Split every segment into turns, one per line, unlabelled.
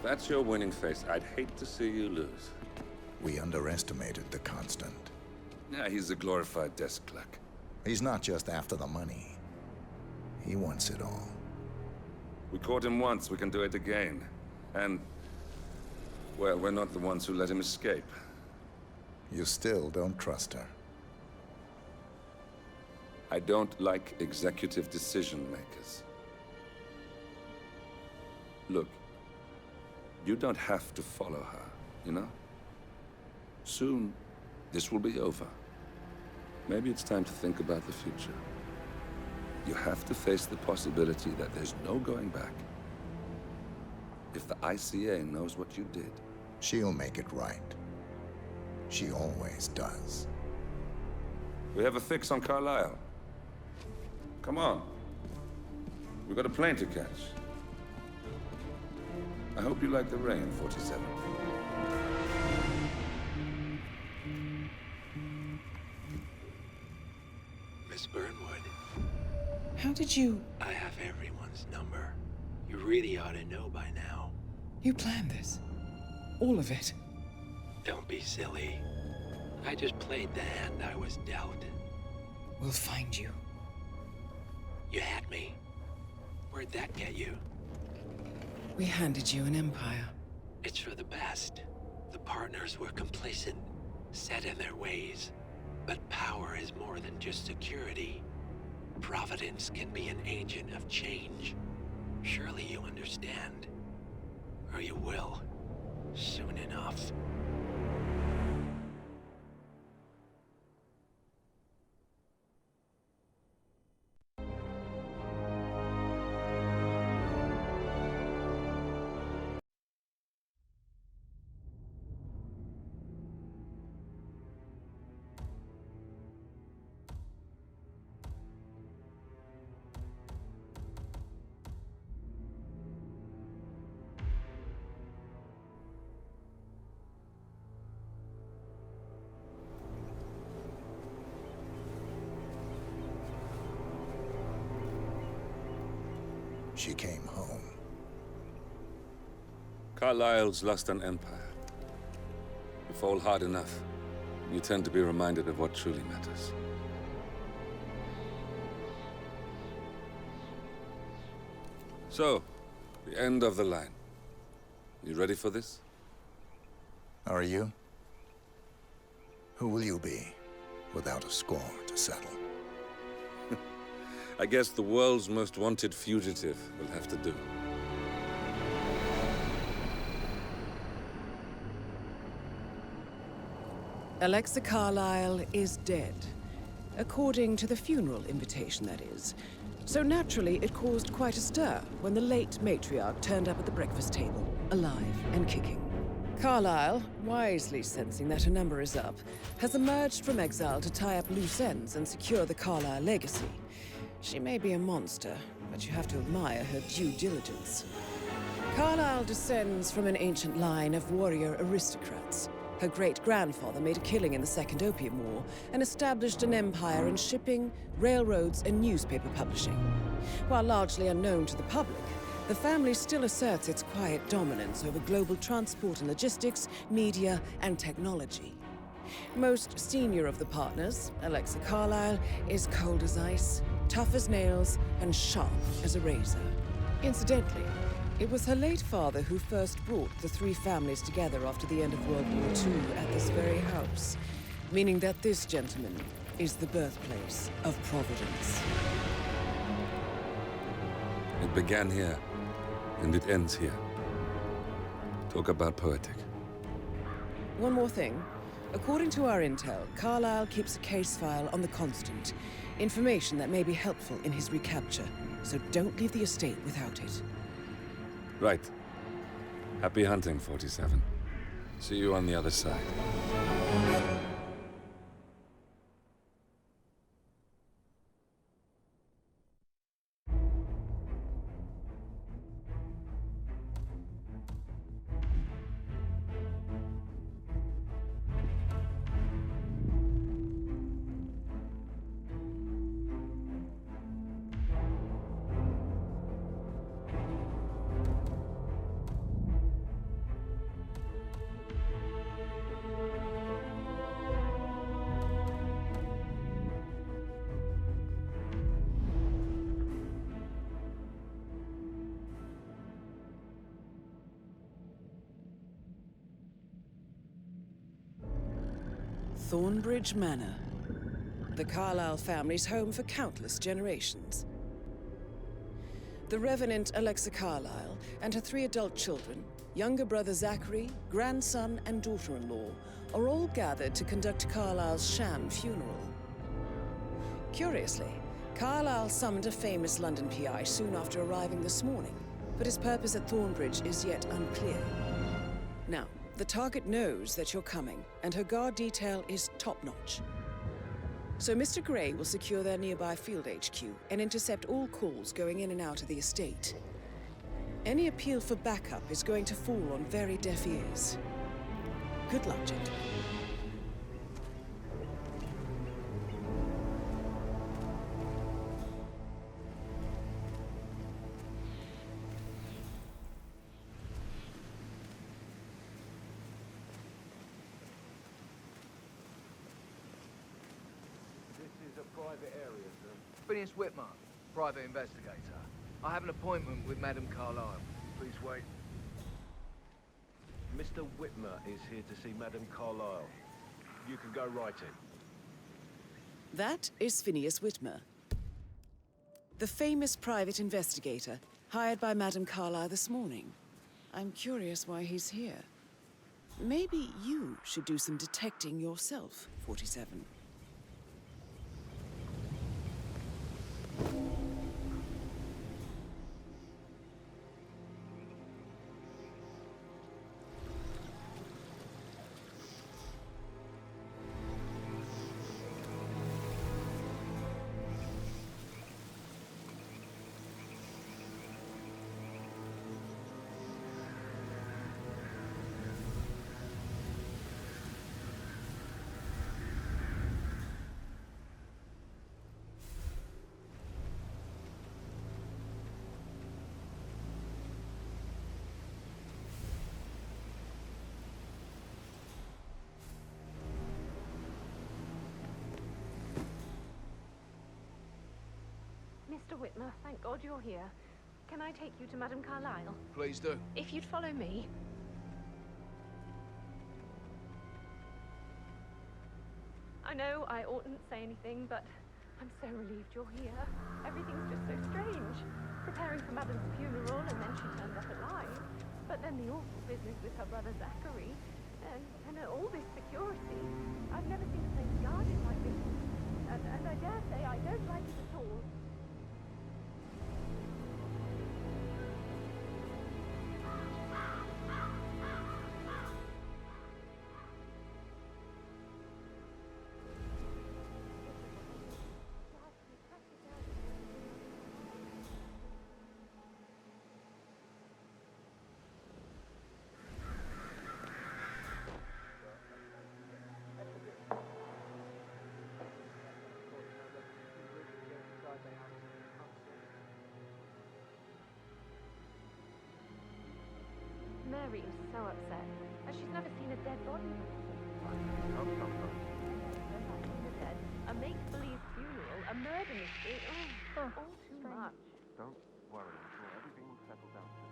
If that's your winning face, I'd hate to see you lose.
We underestimated the Constant.
Yeah, he's a glorified desk clerk.
He's not just after the money. He wants it all.
We caught him once, we can do it again. And, well, we're not the ones who let him escape.
You still don't trust her.
I don't like executive decision makers. Look, you don't have to follow her, you know? Soon, this will be over. Maybe it's time to think about the future. You have to face the possibility that there's no going back. If the ICA knows what you did...
She'll make it right. She always does.
We have a fix on Carlisle. Come on. We've got a plane to catch. I hope you like the rain, 47.
Miss Burnwood.
How did you...
I have everyone's number. You really ought to know by now.
You planned this? All of it?
Don't be silly. I just played the hand I was dealt.
We'll find you.
You had me. Where'd that get you?
We handed you an empire.
It's for the best. The partners were complacent, set in their ways. But power is more than just security. Providence can be an agent of change. Surely you understand. Or you will. Soon enough.
She came home.
Carlisle's lost an empire. You fall hard enough, you tend to be reminded of what truly matters. So, the end of the line. You ready for this?
Are you? Who will you be, without a score to settle?
I guess the world's most wanted fugitive will have to do.
Alexa Carlisle is dead. According to the funeral invitation, that is. So naturally, it caused quite a stir when the late matriarch turned up at the breakfast table, alive and kicking. Carlisle, wisely sensing that her number is up, has emerged from exile to tie up loose ends and secure the Carlisle legacy. She may be a monster, but you have to admire her due diligence. Carlisle descends from an ancient line of warrior aristocrats. Her great-grandfather made a killing in the Second Opium War and established an empire in shipping, railroads, and newspaper publishing. While largely unknown to the public, the family still asserts its quiet dominance over global transport and logistics, media, and technology. Most senior of the partners, Alexa Carlisle, is cold as ice, tough as nails, and sharp as a razor. Incidentally, it was her late father who first brought the three families together after the end of World War II at this very house, meaning that this gentleman is the birthplace of Providence.
It began here, and it ends here. Talk about poetic.
One more thing. According to our intel, Carlisle keeps a case file on the Constant. Information that may be helpful in his recapture, so don't leave the estate without it.
Right. Happy hunting, 47. See you on the other side.
Thornbridge Manor. The Carlyle family's home for countless generations. The Revenant Alexa Carlyle and her 3 adult children, younger brother Zachary, grandson, and daughter-in-law, are all gathered to conduct Carlyle's sham funeral. Curiously, Carlyle summoned a famous London PI soon after arriving this morning, but his purpose at Thornbridge is yet unclear. Now, the target knows that you're coming, and her guard detail is top-notch. So Mr. Gray will secure their nearby field HQ and intercept all calls going in and out of the estate. Any appeal for backup is going to fall on very deaf ears. Good luck, gentlemen.
Private area, sir. Phineas Whitmer, private investigator. I have an appointment with Madame Carlyle. Please wait.
Mr. Whitmer is here to see Madame Carlyle. You can go right in.
That is Phineas Whitmer, the famous private investigator hired by Madame Carlyle this morning. I'm curious why he's here. Maybe you should do some detecting yourself, 47.
Mr. Whitmer, thank God you're here. Can I take you to Madame Carlyle?
Please do.
If you'd follow me. I know I oughtn't say anything, but I'm so relieved you're here. Everything's just so strange. Preparing for Madame's funeral, and then she turned up alive. But then the awful business with her brother Zachary, and all this security. I've never seen a place guarded like this. And I dare say I don't like it at all. Mary is so upset, as she's never seen a dead body before. A make-believe funeral, a murder mystery, all too much.
Don't worry, I'm sure everything will settle down soon.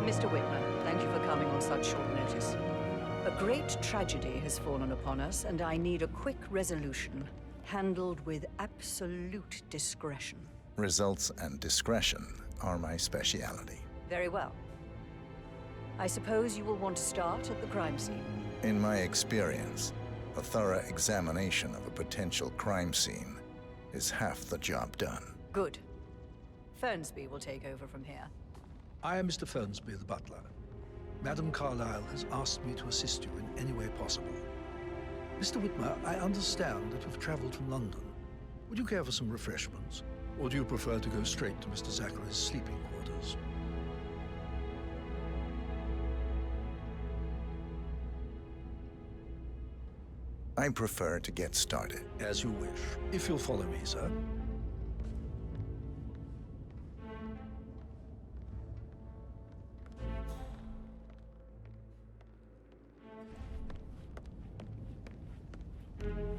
Mr. Whitmer, thank you for coming on such short notice. A great tragedy has fallen upon us, and I need a quick resolution, handled with absolute discretion.
Results and discretion are my speciality.
Very well. I suppose you will want to start at the crime scene.
In my experience, A thorough examination of a potential crime scene is half the job done.
Good. Fernsby will take over from here.
I am Mr. Fernsby, the butler. Madam Carlyle has asked me to assist you in any way possible. Mr. Whitmer, I understand that you've traveled from London. Would you care for some refreshments? Or do you prefer to go straight to Mr. Zachary's sleeping quarters?
I prefer to get started.
As you wish. If you'll follow me, sir.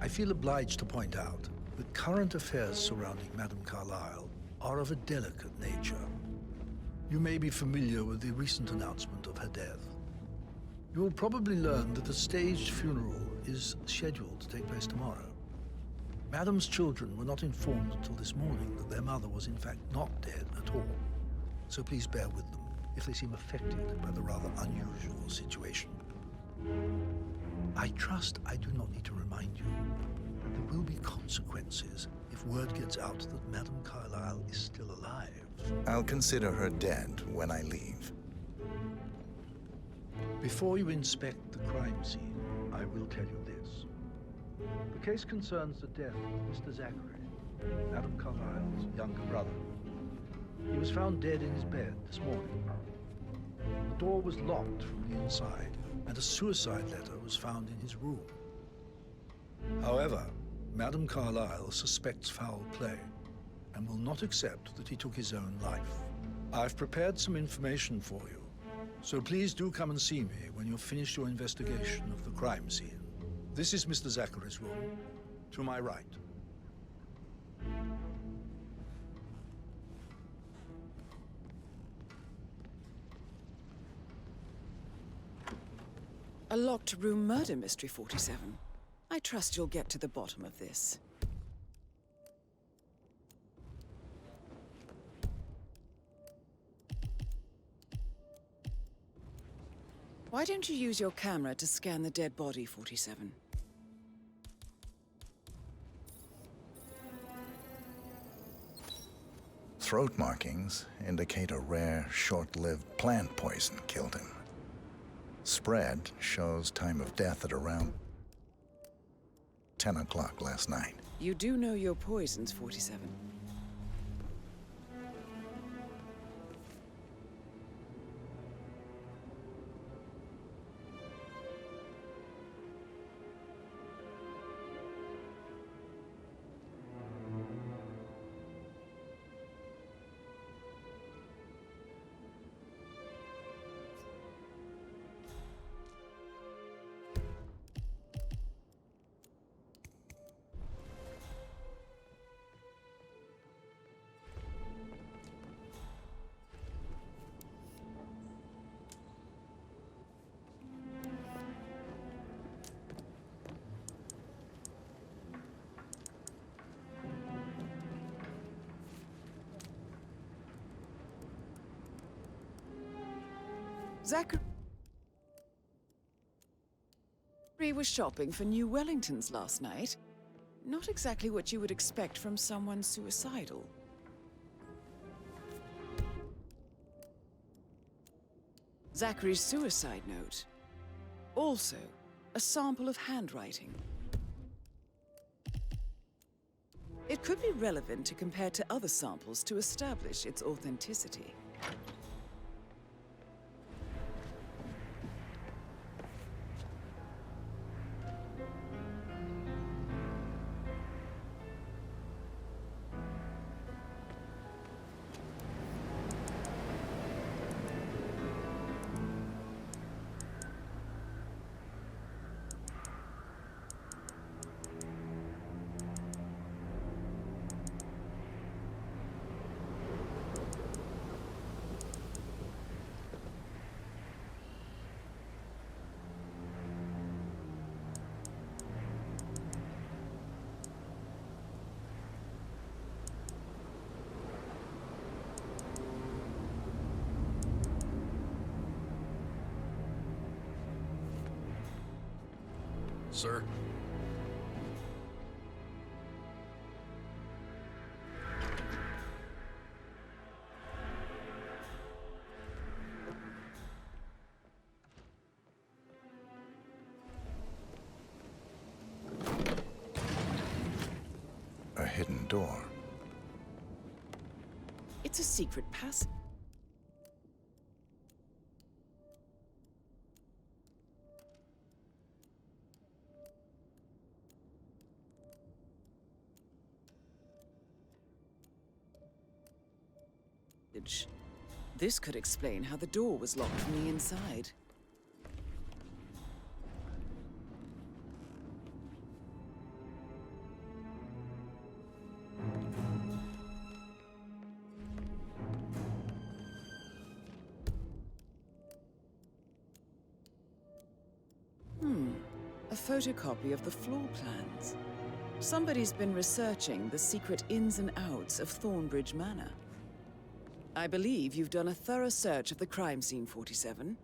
I feel obliged to point out that current affairs surrounding Madame Carlyle are of a delicate nature. You may be familiar with the recent announcement of her death. You will probably learn that a staged funeral is scheduled to take place tomorrow. Madame's children were not informed until this morning that their mother was in fact not dead at all. So please bear with them if they seem affected by the rather unusual situation. I trust I do not need to remind you that there will be consequences if word gets out that Madame Carlyle is still alive.
I'll consider her dead when I leave.
Before you inspect the crime scene, I will tell you this. The case concerns the death of Mr. Zachary, Madame Carlyle's younger brother. He was found dead in his bed this morning. The door was locked from the inside, and a suicide letter was found in his room. However, Madame Carlyle suspects foul play and will not accept that he took his own life. I've prepared some information for you, so please do come and see me when you've finished your investigation of the crime scene. This is Mr. Zachary's room, to my right.
A locked room murder mystery, 47. I trust you'll get to the bottom of this. Why don't you use your camera to scan the dead body, 47?
Throat markings indicate a rare, short-lived plant poison killed him. Spread shows time of death at around 10 o'clock last night.
You do know your poisons, 47. Zachary was shopping for new Wellingtons last night. Not exactly what you would expect from someone suicidal. Zachary's suicide note. Also, a sample of handwriting. It could be relevant to compare to other samples to establish its authenticity.
Sir,
hidden door.
It's a secret passage. This could explain how the door was locked from the inside. A photocopy of the floor plans. Somebody's been researching the secret ins and outs of Thornbridge Manor. I believe you've done a thorough search of the crime scene, 47.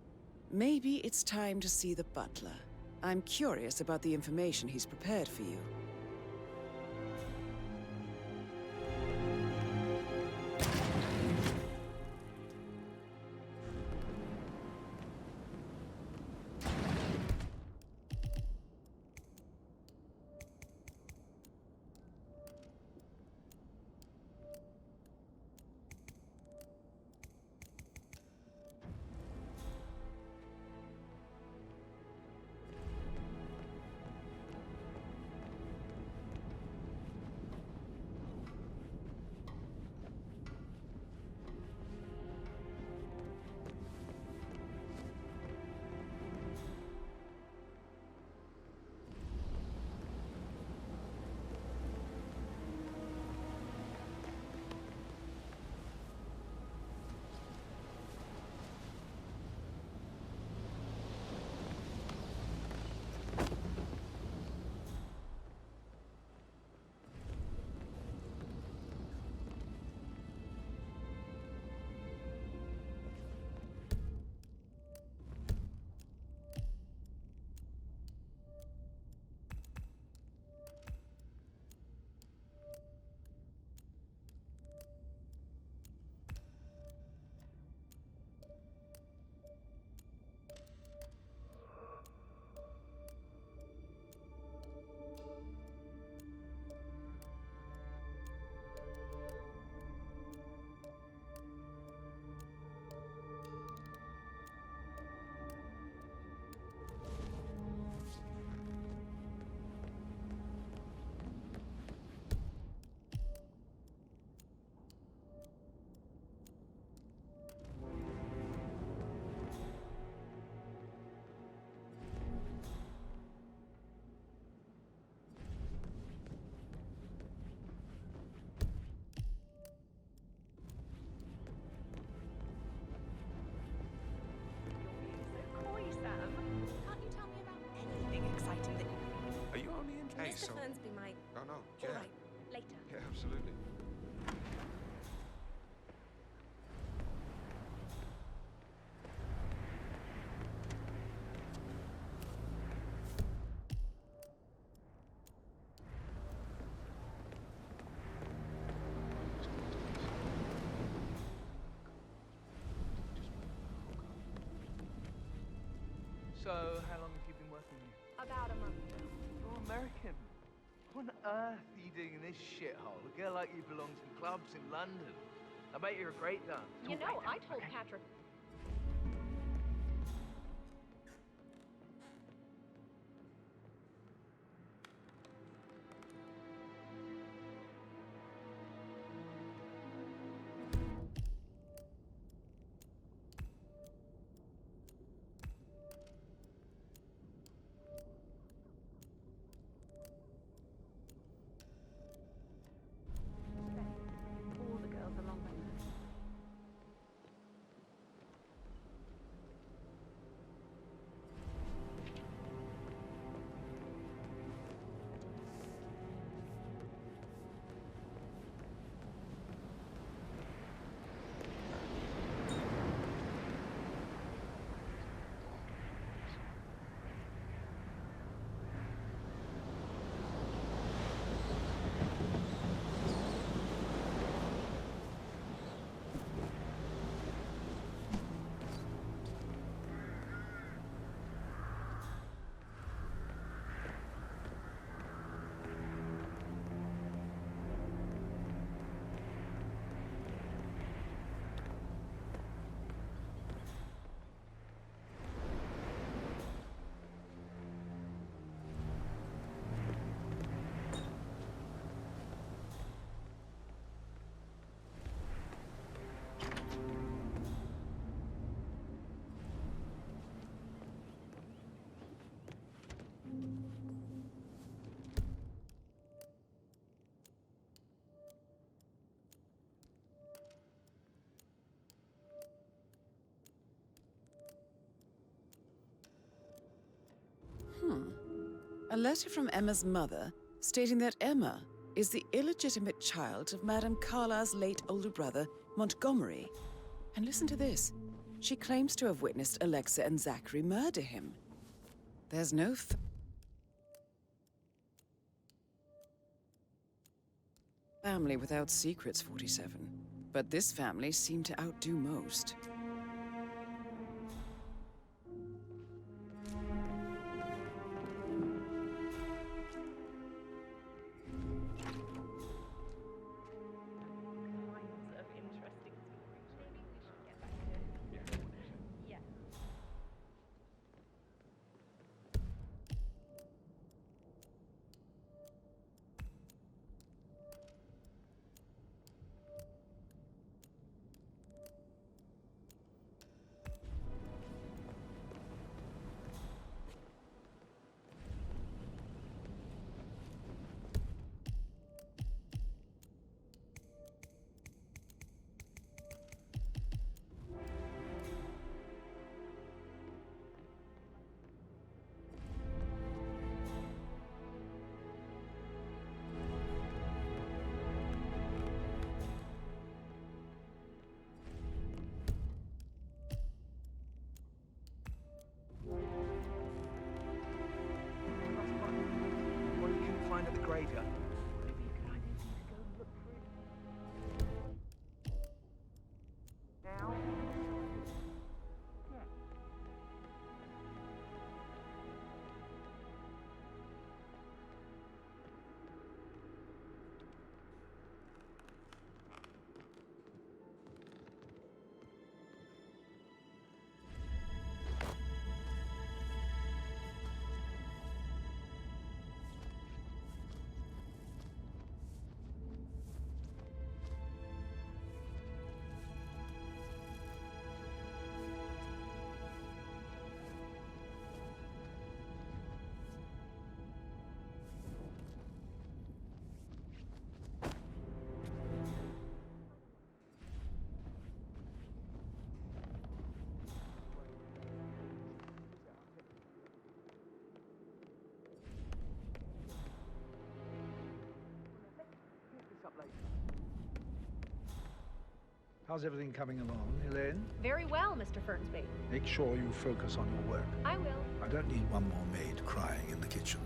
Maybe it's time to see the butler. I'm curious about the information he's prepared for you.
Mr. Fernsby might...
Oh, no, yeah.
All right, later.
Yeah, absolutely.
So, how long have you been working here?
About a month.
You're American. What on earth are you doing in this shithole? A girl like you belongs in clubs in London. I bet you're a great dancer.
You know, I told Patrick... All the girls along with her.
letter from Emma's mother stating that Emma is the illegitimate child of Madame Carlyle's late older brother, Montgomery. And listen to this. She claims to have witnessed Alexa and Zachary murder him. There's no family without secrets, 47. But this family seemed to outdo most.
At the graveyard.
Maybe you could find anything to go and look through. Now?
How's everything coming along, Elaine?
Very well, Mr. Fernsby.
Make sure you focus on your work.
I will.
I don't need one more maid crying in the kitchen.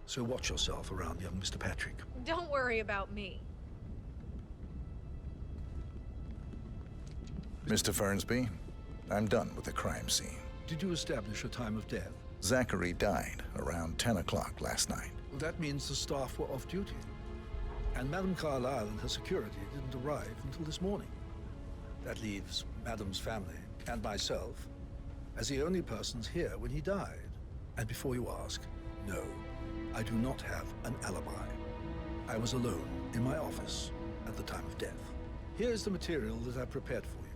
So watch yourself around young Mr. Patrick.
Don't worry about me.
Mr. Fernsby, I'm done with the crime scene.
Did you establish a time of death?
Zachary died around 10 o'clock last night.
Well, that means the staff were off duty. And Madame Carlyle and her security didn't arrive until this morning. That leaves Madame's family and myself as the only persons here when he died. And before you ask, no, I do not have an alibi. I was alone in my office at the time of death. Here's the material that I prepared for you.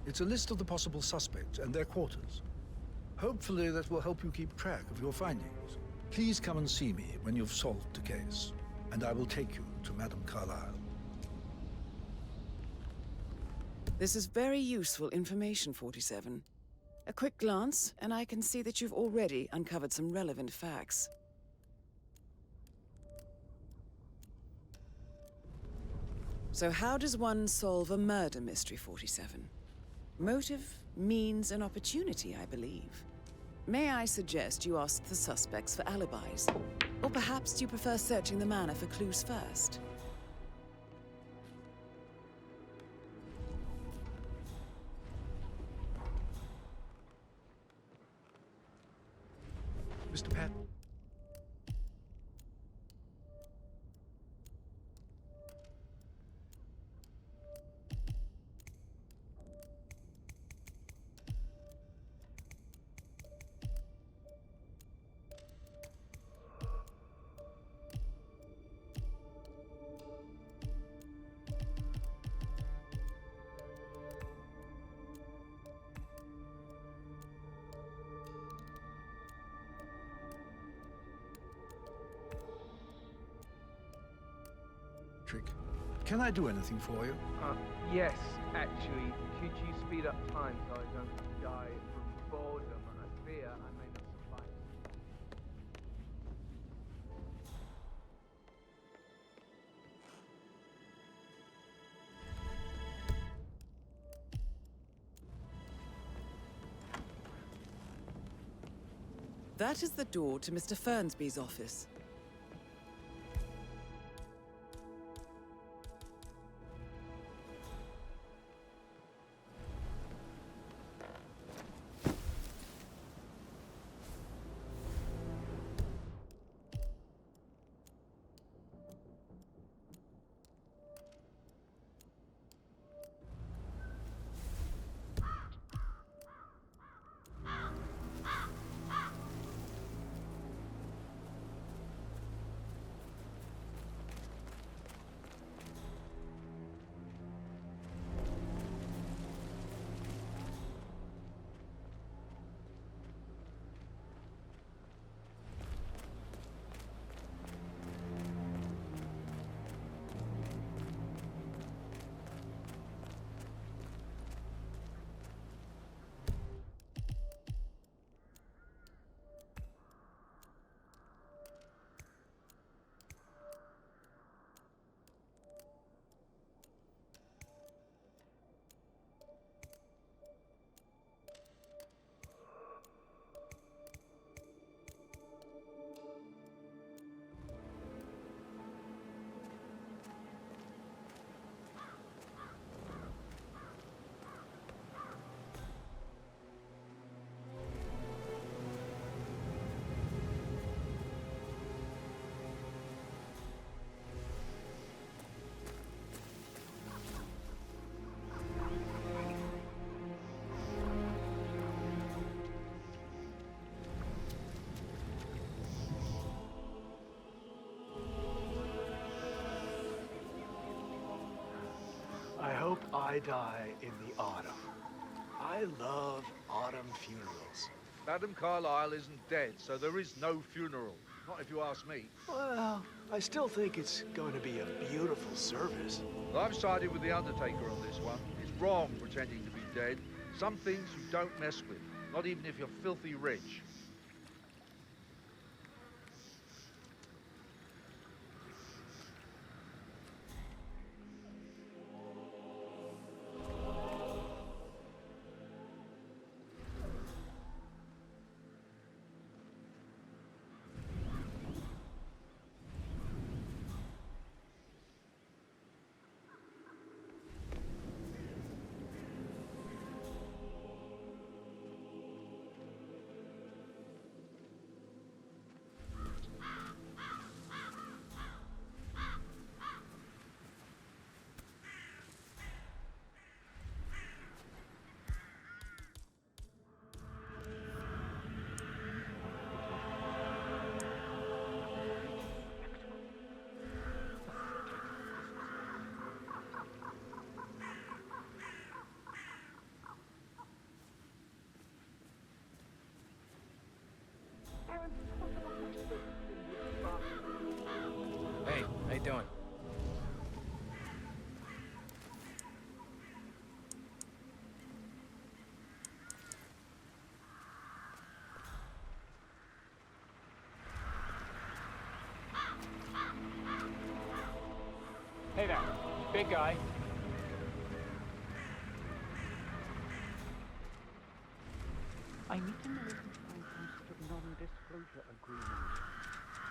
It's a list of the possible suspects and their quarters. Hopefully that will help you keep track of your findings. Please come and see me when you've solved the case, and I will take you to Madame Carlyle.
This is very useful information, 47. A quick glance, and I can see that you've already uncovered some relevant facts. So how does one solve a murder mystery, 47? Motive, means, and opportunity, I believe. May I suggest you ask the suspects for alibis? Or perhaps do you prefer searching the manor for clues first?
Mr. Pat. Can I do anything for you?
Yes, actually. Could you speed up time so I don't die from boredom? I fear I may not survive.
That is the door to Mr. Fernsby's office.
I hope I die in the autumn. I love autumn funerals.
Madam Carlyle isn't dead, so there is no funeral. Not if you ask me.
Well, I still think it's going to be a beautiful service.
Well, I've sided with the Undertaker on this one. It's wrong pretending to be dead. Some things you don't mess with, not even if you're filthy rich.
Hey, how you doing?
Hey there, big guy. I need to know if you find some sort of non-disclosure agreement.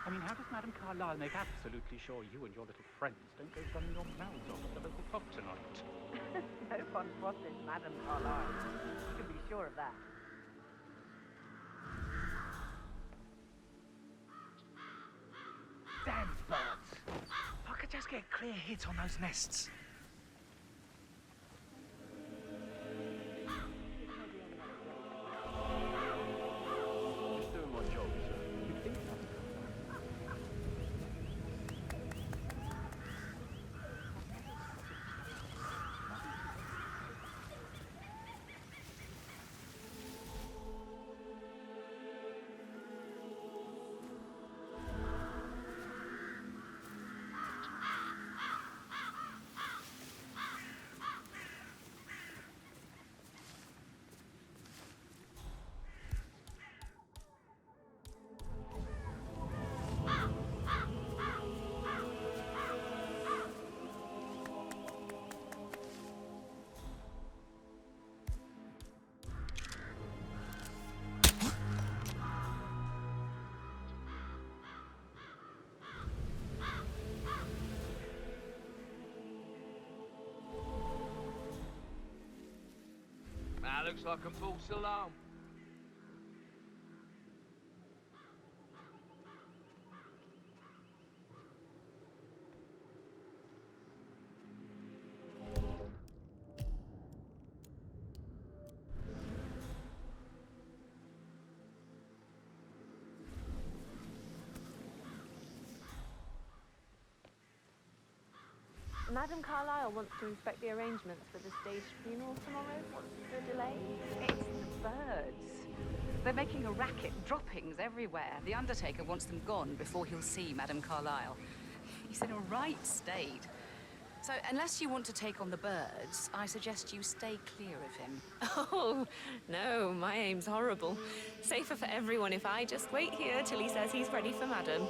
I mean, how does Madame Carlyle make absolutely sure you and your little friends don't go running your mouths off at the local pub tonight?
No one crosses Madame Carlyle. You can be sure of that.
Damn birds! If I could just get a clear hit on those nests.
Just doing my job, sir.
You'd think so.
That looks like a false alarm.
Madam Carlyle wants to inspect the arrangements for the staged funeral tomorrow. What's the delay?
It's the birds. They're making a racket, droppings everywhere. The Undertaker wants them gone before he'll see Madam Carlyle. He's in a right state. So, unless you want to take on the birds, I suggest you stay clear of him.
Oh, no, my aim's horrible. Safer for everyone if I just wait here till he says he's ready for Madam.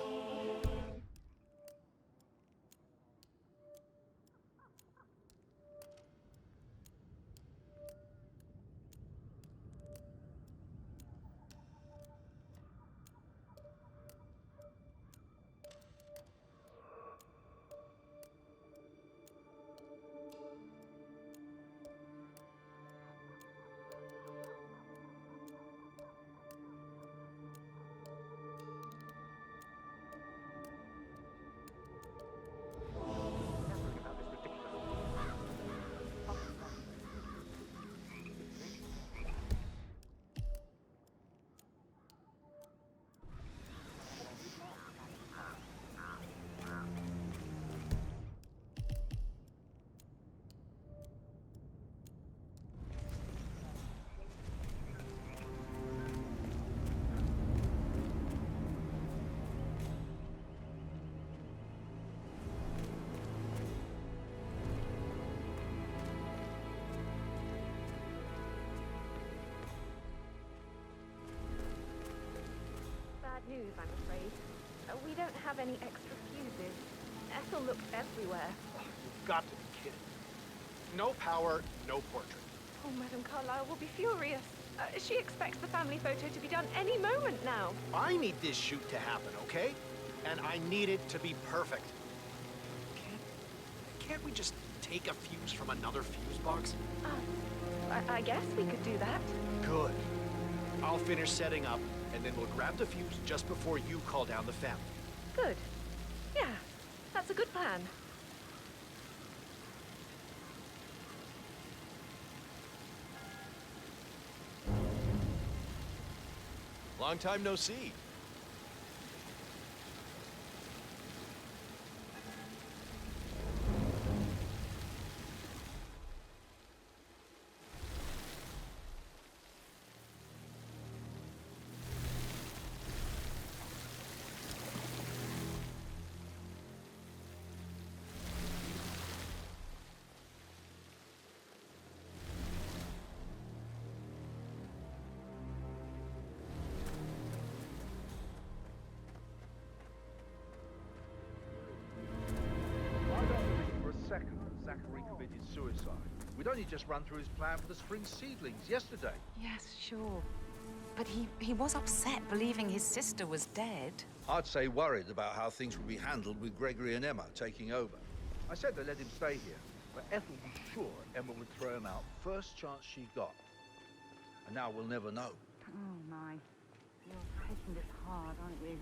News, I'm afraid. We don't have any extra fuses. Ethel looked everywhere.
You've got to be kidding. No power, no portrait.
Oh, Madam Carlyle will be furious. She expects the family photo to be done any moment now.
I need this shoot to happen, okay? And I need it to be perfect. Can't we just take a fuse from another fuse box?
I guess we could do that.
Good. I'll finish setting up, and then we'll grab the fuse just before you call down the family.
Good. Yeah, that's a good plan.
Long time no see.
Second, Zachary committed suicide. We'd only just run through his plan for the spring seedlings yesterday.
Yes, sure. But he was upset believing his sister was dead.
I'd say worried about how things would be handled with Gregory and Emma taking over. I said they let him stay here, but Ethel was sure Emma would throw him out first chance she got. And now we'll never know.
Oh, my. You're taking this hard, aren't you?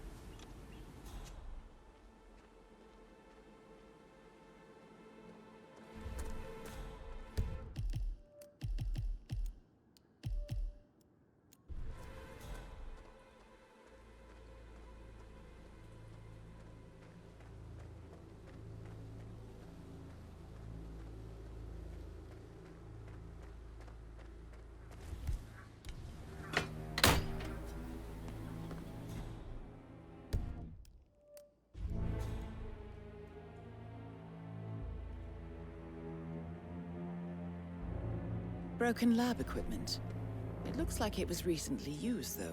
Broken lab equipment. It looks like it was recently used, though.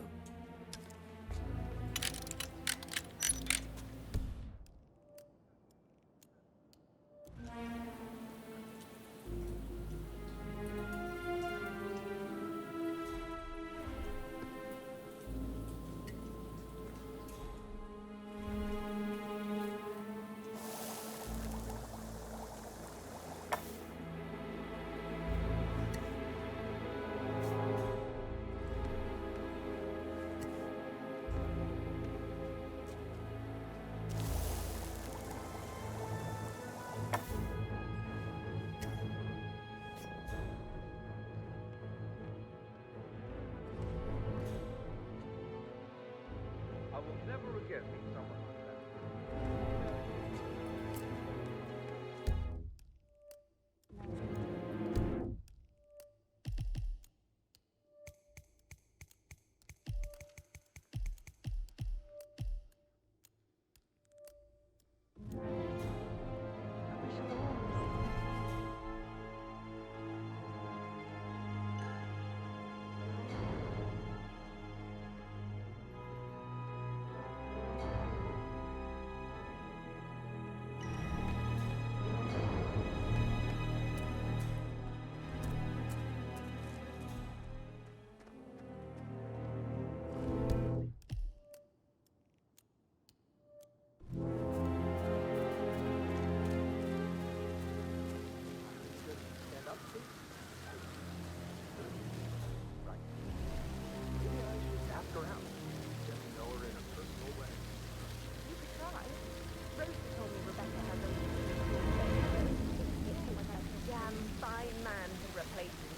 You'll never again meet someone like that.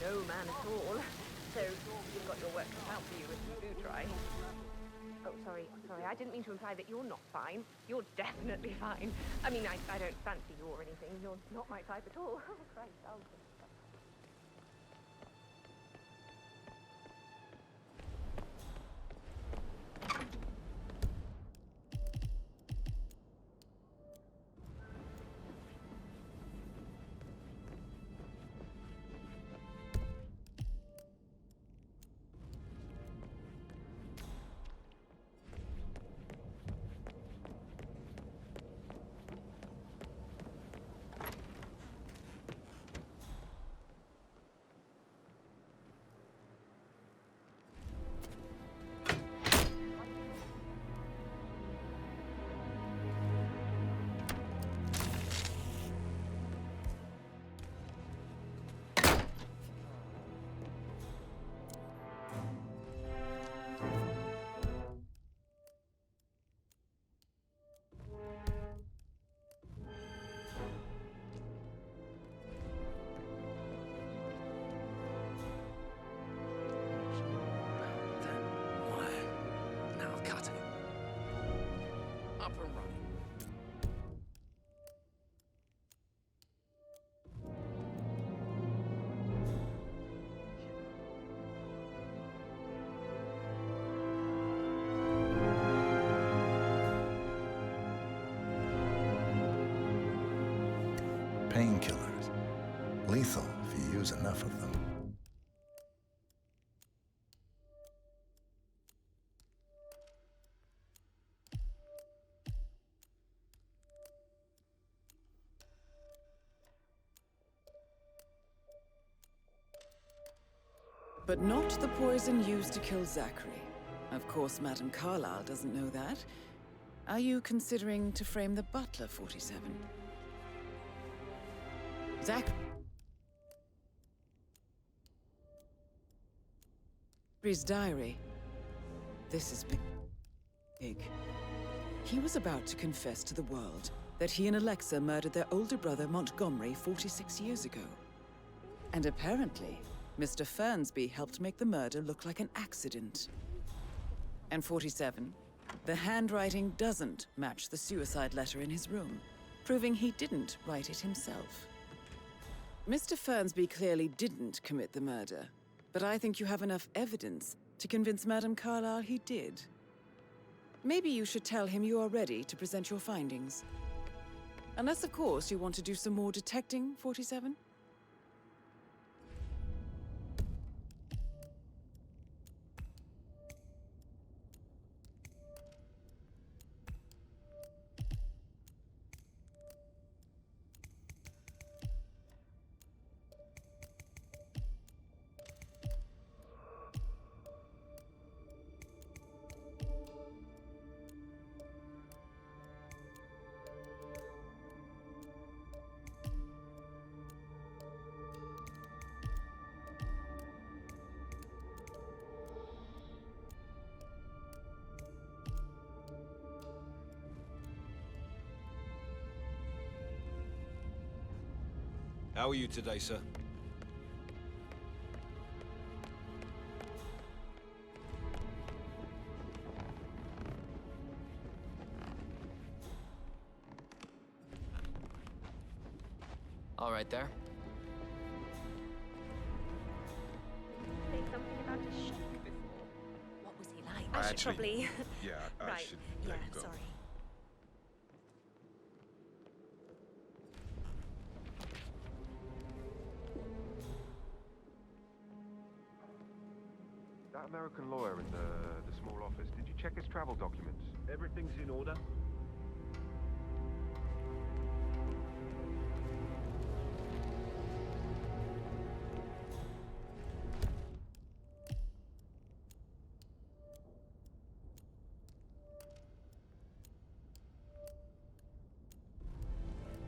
No man at all. So you've got your work cut out for you if you do try. Oh, sorry. I didn't mean to imply that you're not fine. You're definitely fine. I mean, I don't fancy you or anything. You're not my type at all. Oh, Christ, I'll just...
Painkillers. Lethal if you use enough of them.
But not the poison used to kill Zachary. Of course, Madame Carlyle doesn't know that. Are you considering to frame the butler, 47? Zachary's diary. This is big. He was about to confess to the world that he and Alexa murdered their older brother Montgomery 46 years ago. And apparently, Mr. Fernsby helped make the murder look like an accident. And 47, the handwriting doesn't match the suicide letter in his room, proving he didn't write it himself. Mr. Fernsby clearly didn't commit the murder, but I think you have enough evidence to convince Madame Carlyle he did. Maybe you should tell him you are ready to present your findings. Unless, of course, you want to do some more detecting, 47?
How are you today, sir?
All right there.
Say something about a sheik before.
What was he like?
I should probably...
Yeah, I
right.
should
Yeah,
let you go.
sorry.
That American lawyer in the small office, did you check his travel documents?
Everything's in order.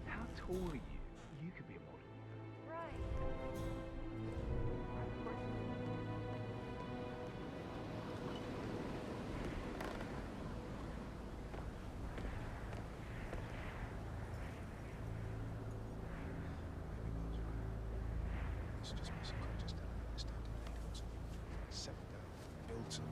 How tall are you? You could be a model.
Right.
It's just my subconscious telling me it's time to think on something. Settle down, build something.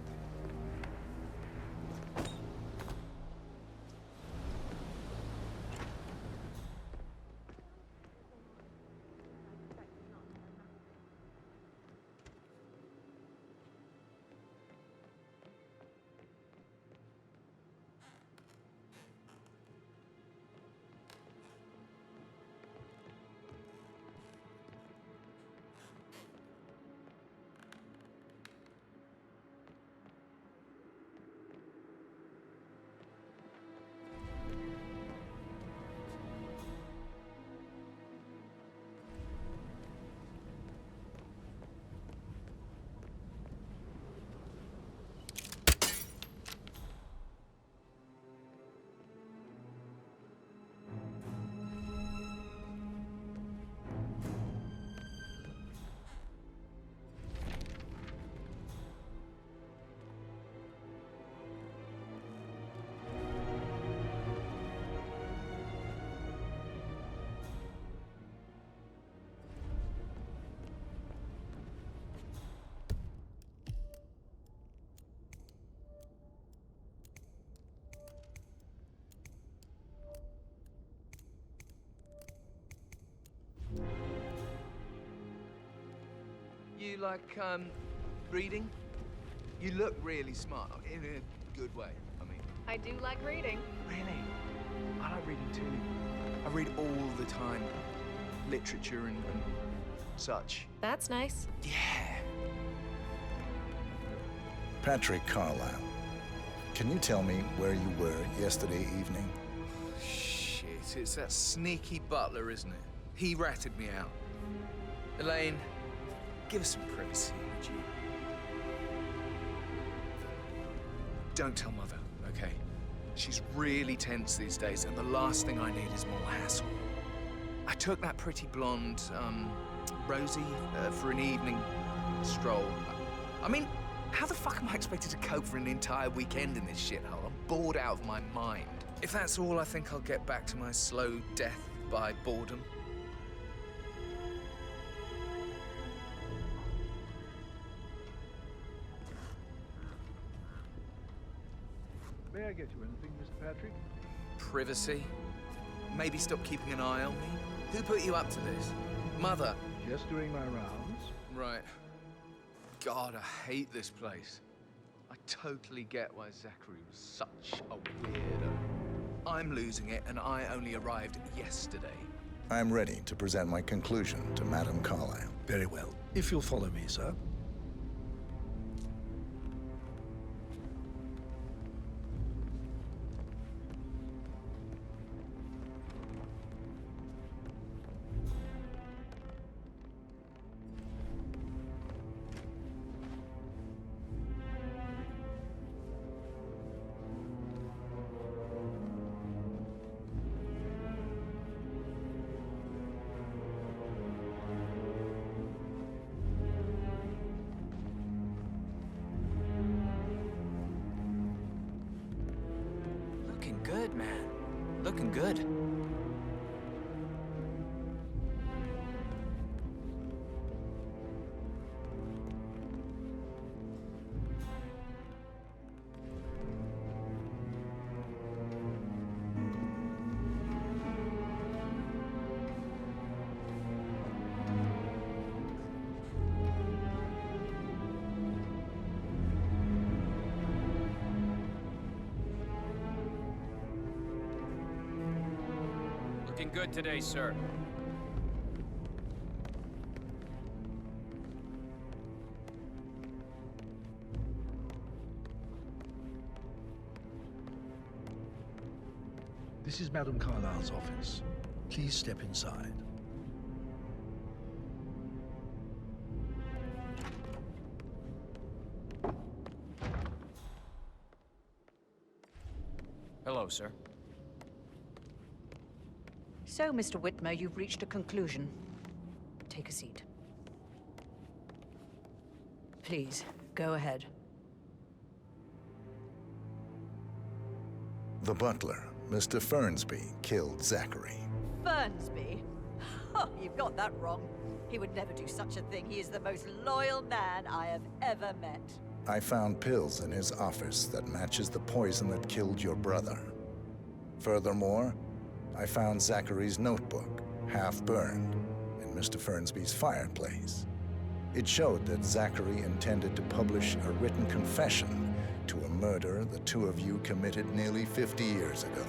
You like, reading? You look really smart, in a good way, I mean.
I do like reading.
Really? I like reading too. I read all the time. Literature and such.
That's nice.
Yeah.
Patrick Carlisle, can you tell me where you were yesterday evening?
Shit, it's that sneaky butler, isn't it? He ratted me out. Elaine, give us some privacy, would you? Don't tell Mother, okay? She's really tense these days, and the last thing I need is more hassle. I took that pretty blonde, Rosie, for an evening stroll. I mean, how the fuck am I expected to cope for an entire weekend in this shithole? I'm bored out of my mind. If that's all, I think I'll get back to my slow death by boredom.
May I get you anything, Mr. Patrick?
Privacy? Maybe stop keeping an eye on me? Who put you up to this? Mother?
Just doing my rounds.
Right. God, I hate this place. I totally get why Zachary was such a weirdo. I'm losing it, and I only arrived yesterday.
I'm ready to present my conclusion to Madame Carlisle.
Very well. If you'll follow me, sir.
Looking good, man. Looking good.
looking good today, sir.
This is Madame Carlyle's office. Please step inside.
Hello, sir.
So, Mr. Whitmer, you've reached a conclusion. Take a seat. Please, go ahead.
The butler, Mr. Fernsby, killed Zachary.
Fernsby? Oh, you've got that wrong. He would never do such a thing. He is the most loyal man I have ever met.
I found pills in his office that matches the poison that killed your brother. Furthermore, I found Zachary's notebook, half burned, in Mr. Fernsby's fireplace. It showed that Zachary intended to publish a written confession to a murder the two of you committed nearly 50 years ago.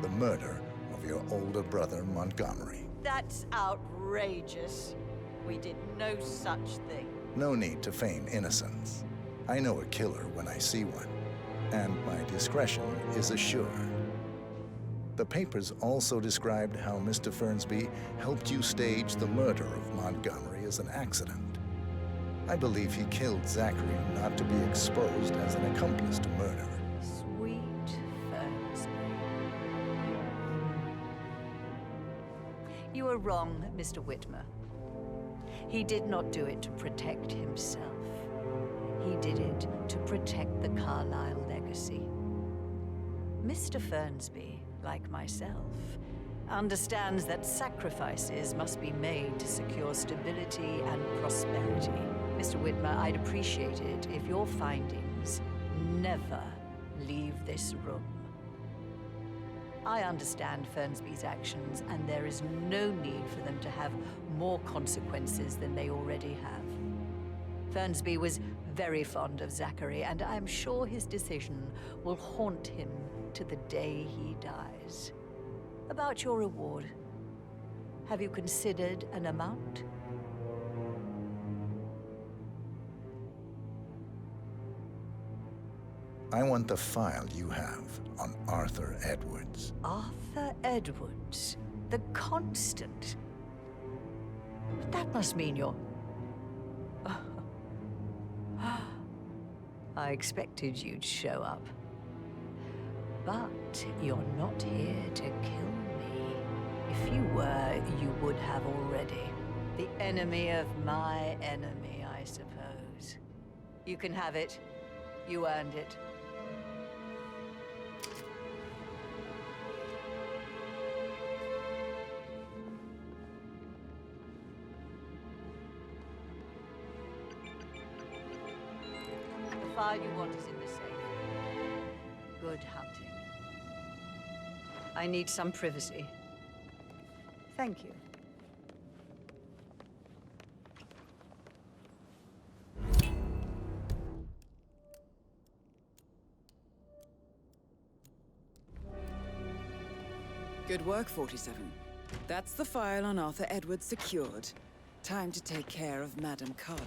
The murder of your older brother, Montgomery.
That's outrageous. We did no such thing.
No need to feign innocence. I know a killer when I see one, and my discretion is assured. The papers also described how Mr. Fernsby helped you stage the murder of Montgomery as an accident. I believe he killed Zachary not to be exposed as an accomplice to murder.
Sweet Fernsby. You are wrong, Mr. Whitmer. He did not do it to protect himself. He did it to protect the Carlyle legacy. Mr. Fernsby, like myself, understands that sacrifices must be made to secure stability and prosperity. Mr. Whitmer, I'd appreciate it if your findings never leave this room. I understand Fernsby's actions, and there is no need for them to have more consequences than they already have. Fernsby was very fond of Zachary, and I'm sure his decision will haunt him to the day he dies. About your reward, have you considered an amount?
I want the file you have on Arthur Edwards.
Arthur Edwards, the Constant. That must mean you're... I expected you'd show up. But you're not here to kill me. If you were, you would have already. The enemy of my enemy, I suppose. You can have it. You earned it. The file you want is in the safe. Good hunting. I need some privacy. Thank you.
Good work, 47. That's the file on Arthur Edwards secured. Time to take care of Madame Carlyle.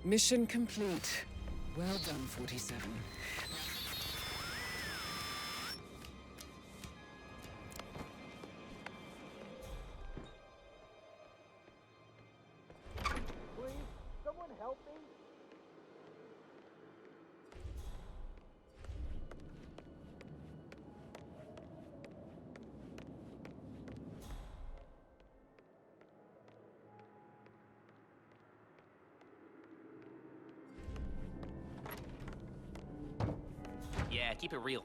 Mission complete. Well done, 47.
Please, someone help me?
Yeah, keep it real.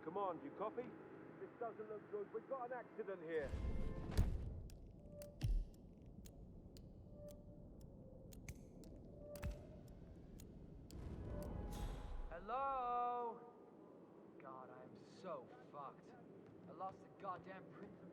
Come on, you copy? This doesn't look good. We've got an accident here.
lost the goddamn principle.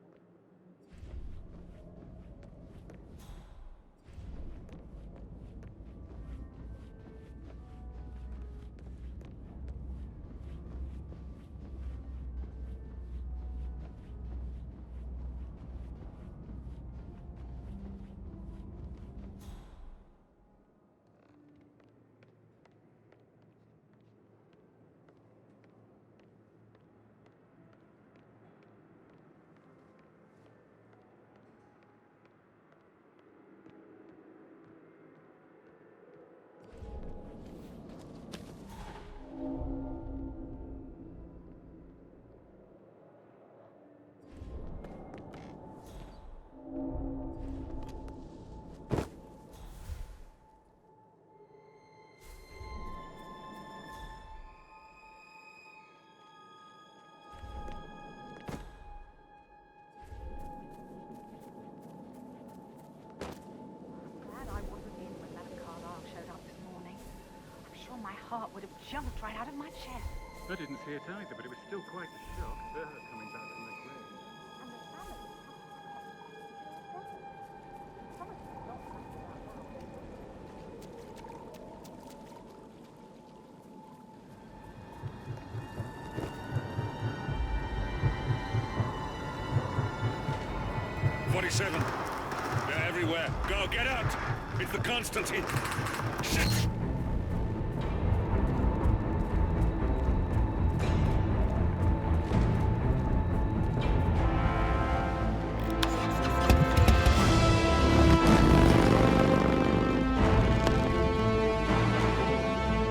My heart would have jumped right out of my chest.
I didn't see it either, but it was still quite a shock. Her coming back from the grave.
And the family.
"47. They're everywhere. Go, get out! It's the Constantine. Shit!